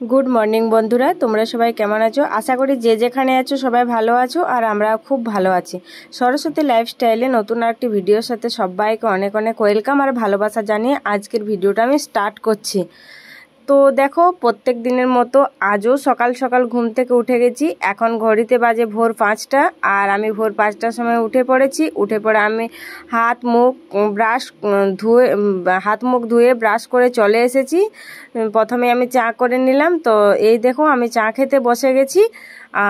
Good morning বন্ধুরা, তোমরা সবাই কেমন আছো? আশা করি যে যেখানে আছো সবাই ভালো আছো, আর আমরা খুব ভালো আছি। সরস্বতী লাইফস্টাইলে নতুন একটি ভিডিওর সাথে সবাইকে অনেক অনেক ওয়েলকাম আর ভালোবাসা জানিয়ে আজকের ভিডিওটা আমি স্টার্ট করছি। তো দেখো, প্রত্যেক দিনের মতো আজও সকাল সকাল ঘুম থেকে উঠে গেছি। এখন ঘড়িতে বাজে ভোর 5টা, আর আমি ভোর 5টার সময় উঠে পড়েছি। উঠে পড়ে আমি হাত মুখ ধুয়ে ব্রাশ করে চলে এসেছি। প্রথমে আমি চা করে নিলাম। তো এই দেখো, আমি চা খেতে বসে গেছি।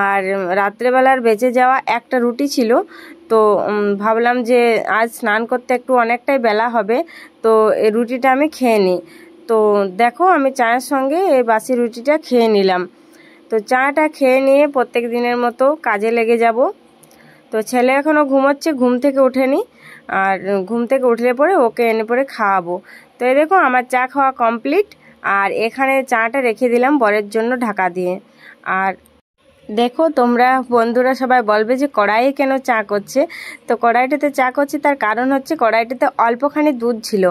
আর রাত্রেবেলার বেঁচে যাওয়া একটা রুটি ছিল, তো ভাবলাম যে আজ স্নান করতে একটু অনেকটাই বেলা হবে, তো এই রুটিটা আমি খেয়ে নিই। তো দেখো, আমি চায়ের সঙ্গে এই বাসি রুটিটা খেয়ে নিলাম। তো চাটা খেয়ে নিয়ে প্রত্যেক দিনের মতো কাজে লেগে যাব। তো ছেলে এখনও ঘুমোচ্ছে, ঘুম থেকে ওঠেনি। আর ঘুম থেকে উঠলে পরে ওকে এনে পরে খাওয়াবো। তো এই দেখো, আমার চা খাওয়া কমপ্লিট। আর এখানে চাটা রেখে দিলাম বরের জন্য ঢাকা দিয়ে। আর দেখো, তোমরা বন্ধুরা সবাই বলবে যে কড়াইয়ে কেন চা করছে। তো কড়াইটাতে চা করছি, তার কারণ হচ্ছে কড়াইটাতে অল্পখানি দুধ ছিল।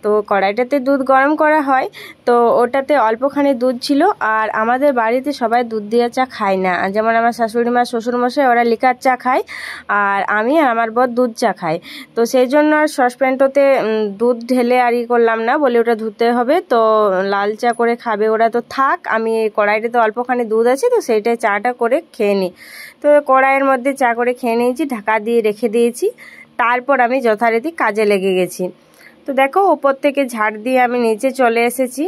তো কড়াইটাতে দুধ গরম করা হয়, তো ওটাতে অল্পখানি দুধ ছিল। আর আমাদের বাড়িতে সবাই দুধ দিয়ে চা খায় না, যেমন আমার শাশুড়ি মা, শ্বশুরমশাই ওরা লিকার চা খায়, আর আমি আর আমার বর দুধ চা খাই। তো সেই জন্য আর সসপ্যানটাতে দুধ ঢেলে আর করলাম না, বলে ওটা ধুতে হবে। তো লাল চা করে খাবে ওরা, তো থাক, আমি কড়াইটাতে অল্পখানি দুধ আছে, তো সেইটাই চাটা করে খেয়ে নিই। তো কড়াইয়ের মধ্যে চা করে খেয়ে নিয়েছি, ঢাকা দিয়ে রেখে দিয়েছি। তারপর আমি যথারীতি কাজে লেগে গেছি। তো দেখো, ওপর থেকে ঝাড় দিয়ে আমি নিচে চলে এসেছি।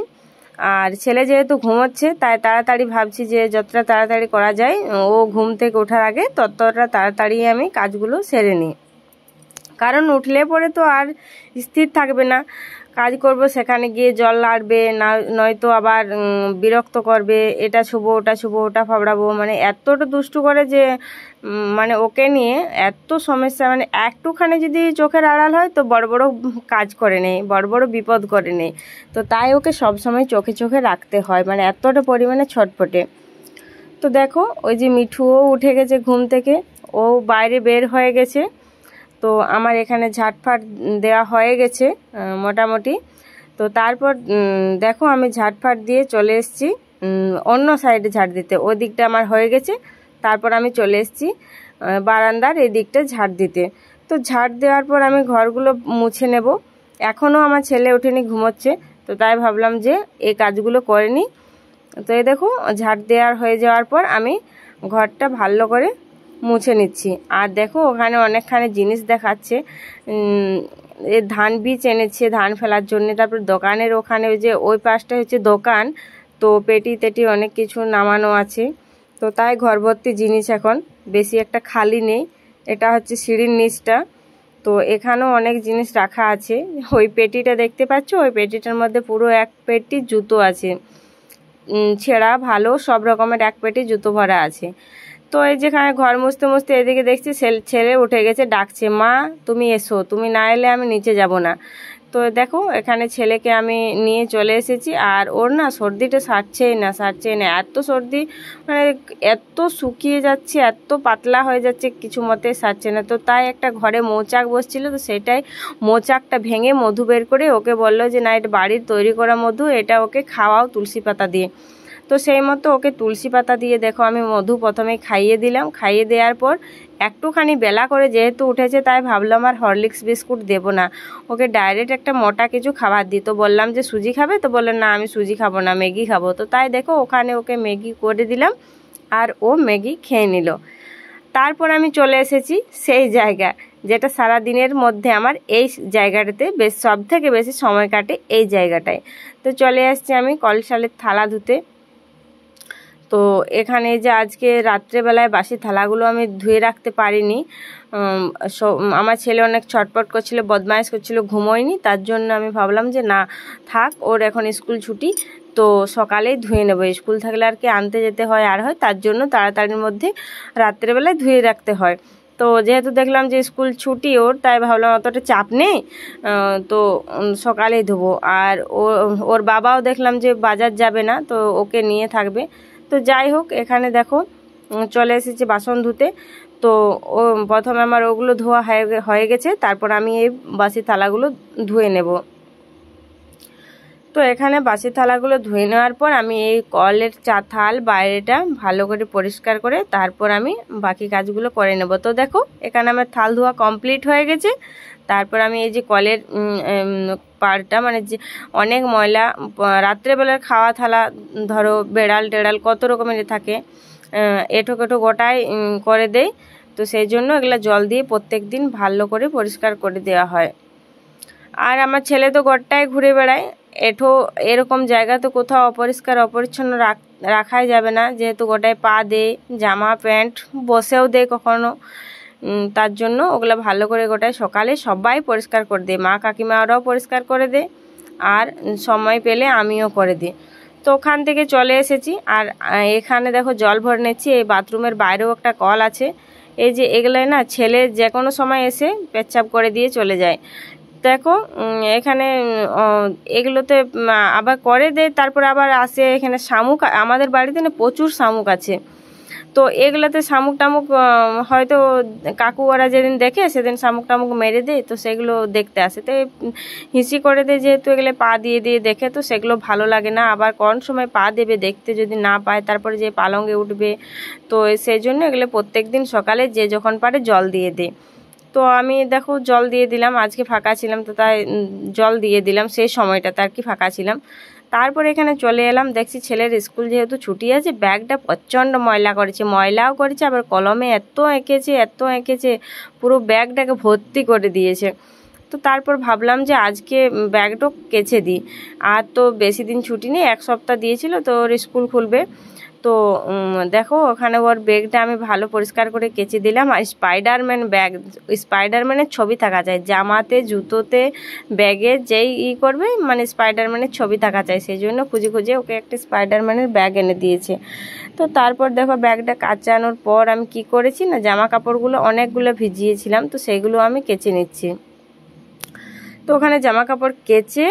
আর ছেলে যেহেতু ঘুমোচ্ছে, তাই তাড়াতাড়ি ভাবছি যে যতটা তাড়াতাড়ি করা যায়, ও ঘুম থেকে ওঠার আগে ততটা তাড়াতাড়ি আমি কাজগুলো সেরে নিই। কারণ উঠলে পরে তো আর স্থির থাকবে না, কাজ করব, সেখানে গিয়ে জল লাড়বে না, নয়তো আবার বিরক্ত করবে, এটা ছুবো ওটা ছুবো ওটা ফাবড়াবো, মানে এতটা দুষ্টু করে যে মানে ওকে নিয়ে এত সমস্যা। মানে একটুখানি যদি চোখের আড়াল হয় তো বড় বড় কাজ করে নেই, বড় বড় বিপদ করে নেই। তো তাই ওকে সবসময় চোখে চোখে রাখতে হয়, মানে এতটা পরিমাণে ছটফটে। তো দেখো, ওই যে মিঠুও উঠে গেছে ঘুম থেকে, ও বাইরে বের হয়ে গেছে। তো আমার এখানে ঝাঁটফাট দেওয়া হয়ে গেছে মোটামুটি। তো তারপর দেখো, আমি ঝাঁটফাট দিয়ে চলে এসেছি অন্য সাইডে ঝাড় দিতে। ওই দিকটা আমার হয়ে গেছে। তারপর আমি চলে এসেছি বারান্দার এই দিকটা ঝাড় দিতে। তো ঝাড় দেওয়ার পর আমি ঘরগুলো মুছে নেব। এখনও আমার ছেলে ওঠেনি, ঘুমোচ্ছে। তো তাই ভাবলাম যে এই কাজগুলো করে নিই। তো এই দেখো, ঝাড় দেওয়ার হয়ে যাওয়ার পর আমি ঘরটা ভালো করে মুছে নিচ্ছি। আর দেখো, ওখানে অনেকখানি জিনিস দেখাচ্ছে। ধান বীজ এনেছে ধান ফেলার জন্য। তারপর দোকানের ওখানে ওই যে ওই পাশটা হচ্ছে দোকান, তো পেটি তেটি অনেক কিছু নামানো আছে। তো তাই ঘর ভর্তি জিনিস, এখন বেশি একটা খালি নেই। এটা হচ্ছে সিঁড়ির নিচটা। তো এখানেও অনেক জিনিস রাখা আছে। ওই পেটিটা দেখতে পাচ্ছ, ওই পেটিটার মধ্যে পুরো এক পেটি জুতো আছে, ছেঁড়া ভালো সব রকমের এক পেটি জুতো ভরা আছে। তো এই যেখানে ঘর মুছতে মুছতে এদিকে দেখছি ছেলে উঠে গেছে, ডাকছে, মা তুমি এসো, তুমি না এলে আমি নিচে যাব না। তো দেখো, এখানে ছেলেকে আমি নিয়ে চলে এসেছি। আর ওর না সর্দিটা সারছেই না, এত সর্দি, মানে এত শুকিয়ে যাচ্ছে, এত পাতলা হয়ে যাচ্ছে, কিছু মতে সারছে না। তো তাই একটা ঘরে মৌচাক বসছিল, তো সেটাই মৌচাকটা ভেঙে মধু বের করে ওকে বললো যে না, এটা বাড়ির তৈরি করা মধু, এটা ওকে খাওয়াও তুলসী পাতা দিয়ে। তো সেই মতো ওকে তুলসী পাতা দিয়ে দেখো আমি মধু প্রথমে খাইয়ে দিলাম। খাইয়ে দেওয়ার পর একটুখানি বেলা করে যেহেতু উঠেছে, তাই ভাবলাম আর হরলিক্স বিস্কুট দেবো না, ওকে ডাইরেক্ট একটা মোটা কিছু খাবার দিই। তো বললাম যে সুজি খাবে, তো বললেন না আমি সুজি খাবো না, ম্যাগি খাবো। তো তাই দেখো, ওখানে ওকে ম্যাগি করে দিলাম, আর ও ম্যাগি খেয়ে নিল। তারপর আমি চলে এসেছি সেই জায়গা যেটা সারা দিনের মধ্যে আমার এই জায়গাটাতে সব থেকে বেশি সময় কাটে, এই জায়গাটায়। তো চলে আসছি আমি কলসালের থালা ধুতে। তো এখানে যে আজকে রাত্রেবেলায় বাসি থালাগুলো আমি ধুয়ে রাখতে পারিনি। আমার ছেলে অনেক ছটপট করছিল, বদমাইশ করছিল, ঘুমোয়নি। তার জন্য আমি ভাবলাম যে না থাক, ওর এখন স্কুল ছুটি, তো সকালেই ধুয়ে নেবো। স্কুল থাকলে আর কি আনতে যেতে হয় আর হয়, তার জন্য তাড়াতাড়ির মধ্যে রাত্রেবেলায় ধুয়ে রাখতে হয়। তো যেহেতু দেখলাম যে স্কুল ছুটি ওর, তাই ভাবলাম অতটা চাপ নেই, তো সকালেই ধোবো। আর ওর বাবাও দেখলাম যে বাজার যাবে না, তো ওকে নিয়ে থাকবে। তো যাই হোক, এখানে দেখো চলে এসেছে বাসন ধুতে। তো ও প্রথমে আমার ওগুলো ধোয়া হয়ে গেছে, তারপর আমি এই বাসি থালাগুলো ধুয়ে নেব। তো এখানে বাসি থালাগুলো ধুয়ে নেওয়ার পর আমি এই কলের থাল বাইরেটা ভালো করে পরিষ্কার করে তারপর আমি বাকি কাজগুলো করে নেব। তো দেখো এখানে আমার থাল ধোয়া কমপ্লিট হয়ে গেছে। তারপর আমি এই যে কলের পাড়টা মানে যে অনেক ময়লা, রাত্রেবেলার খাওয়া থালা ধরো বেড়াল টেড়াল কত রকমের থাকে, এঁঠো কেটো গোটাই করে দেয়। তো সেই জন্য এগুলো জল দিয়ে প্রত্যেক দিন ভালো করে পরিষ্কার করে দেওয়া হয়। আর আমার ছেলে তো ঘরটায় ঘুরে বেড়ায়, এঁঠো এরকম জায়গা তো কোথাও অপরিষ্কার অপরিচ্ছন্ন রাখাই যাবে না, যেহেতু গোটায় পা দেয়, জামা প্যান্ট বসেও দেয় কখনো। তার জন্য ওগুলো ভালো করে গোটায় সকালে সবাই পরিষ্কার করে দেয়, মা কাকিমারাও পরিষ্কার করে দেয়, আর সময় পেলে আমিও করে দিই। তো ওখান থেকে চলে এসেছি। আর এখানে দেখো জল ভরে নিচ্ছি। এই বাথরুমের বাইরেও একটা কল আছে। এই যে এগুলোয় না ছেলে যে কোনো সময় এসে পেচ্ছাপ করে দিয়ে চলে যায়। দেখো এখানে এগুলোতে আবার করে দেয়, তারপর আবার আসে। এখানে শামুক, আমাদের বাড়িতে না প্রচুর শামুক আছে। তো এগুলোতে শামুক টামুক হয়তো কাকু ওরা যেদিন দেখে সেদিন শামুক টামুক মেরে দেয়, তো সেগুলো দেখতে আসে। তো হিসি করে দেয়, যেহেতু এগুলো পা দিয়ে দিয়ে দেখে, তো সেগুলো ভালো লাগে না। আবার কোন সময় পা দেবে দেখতে, যদি না পায় তারপরে যে পালঙ্গে উঠবে। তো সেই জন্য এগুলো প্রত্যেক দিন সকালে যে যখন পারে জল দিয়ে দেয়। তো আমি দেখো জল দিয়ে দিলাম, আজকে ফাঁকা ছিলাম তো তাই জল দিয়ে দিলাম, সেই সময়টাতে আর কি ফাঁকা ছিলাম। তারপর এখানে চলে এলাম, দেখছি ছেলের স্কুল যেহেতু ছুটি আছে, ব্যাগটা প্রচণ্ড ময়লা করেছে, ময়লাও করেছে, আবার কলমে এত এঁকেছে পুরো ব্যাগটাকে ভর্তি করে দিয়েছে। তো তারপর ভাবলাম যে আজকে ব্যাগটা কেচে দিই। আর তো বেশি দিন ছুটি নেই, 1 সপ্তাহ দিয়েছিল, তো ওর স্কুল খুলবে। তো দেখো ওখানে ওর ব্যাগটা আমি ভালো পরিষ্কার করে কেচে দিলাম। আর স্পাইডারম্যান ব্যাগ, স্পাইডারম্যানের ছবি থাকা চাই জামাতে, জুতোতে, ব্যাগে, যেই করবে মানে স্পাইডারম্যানের ছবি থাকা চাই। সেই জন্য খুঁজে খুঁজে ওকে একটা স্পাইডারম্যানের ব্যাগ এনে দিয়েছে। তো তারপর দেখো ব্যাগটা কাচানোর পর আমি কি করেছি না, জামা কাপড়গুলো অনেকগুলো ভিজিয়েছিলাম, তো সেগুলো আমি কেচে নিচ্ছি। তো ওখানে জামা কাপড় কেচে